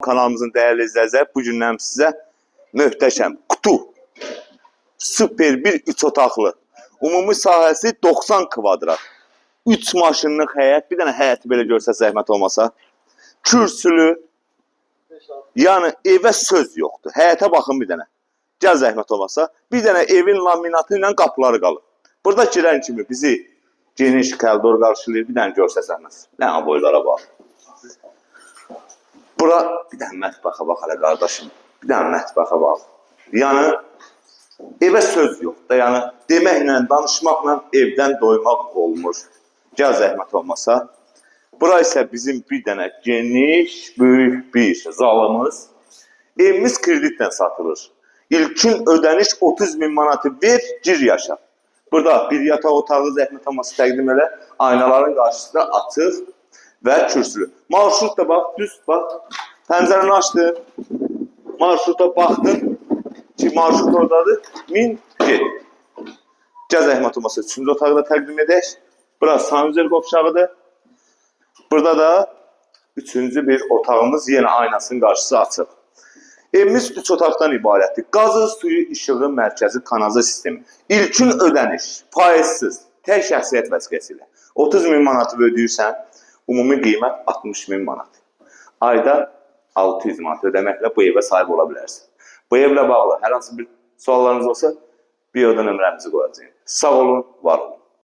Kanalımızın değerli izləyiciləri, bu gündən sizə möhtəşəm kutu, super bir 3 otaqlı, ümumi sahəsi 90 kvadrat, 3 maşınlıq həyət, bir dənə həyəti belə görsə zəhmət olmasa, kürsülü, yəni evə söz yoxdur, həyətə baxın bir dənə, gəl zəhmət olmasa, bir dənə evin laminatı ilə qapıları qalır. Burada girən kimi bizi geniş koridor qarşılayır, bir dənə görsəsəniz, nə boylara bax. Bura bir dənə mətbəxə bax hələ qardaşım, bir dənə mətbəxə bax. Yəni, evə söz yoxdur, yəni deməklə, danışmaqla evdən doymaq olmur. Gəl zəhmət olmasa. Bura isə bizim bir dənə geniş, böyük bir zalımız. Evimiz kreditlə satılır. İlkin ödəniş 30.000 manatı ver, gir yaşa. Burada bir yataq otağı zəhmət olması təqdim elə, aynaların qarşısında açıq və kürsülü. Marşrut da bax, düz bax, pəncərəni açdın, marşruta baxdın ki, marşrut oradadır, min, get. Gəl zəhmət olmasa, 3-cü otağı da təqdim edək. Burası sanuzel qovşağıdır. Burada da 3-cü bir otağımız, yenə aynasının qarşısı açıq. Evimiz 3 otaqdan ibarətdir. Qazı, suyu, işığı, mərkəzi, kanaliza sistemi. İlkin ödəniş, faizsiz, tək şəxsiyyət vəsiqəsi ilə 30.000 manatı ödəyirsən, ümumi qiymət 60.000 manat. Ayda 600 manat ödəməklə bu evə sahib ola bilərsin. Bu evlə bağlı hər hansı bir suallarınız olsa, videoda nömrəmizi qoyacağım. Sağ olun, var olun.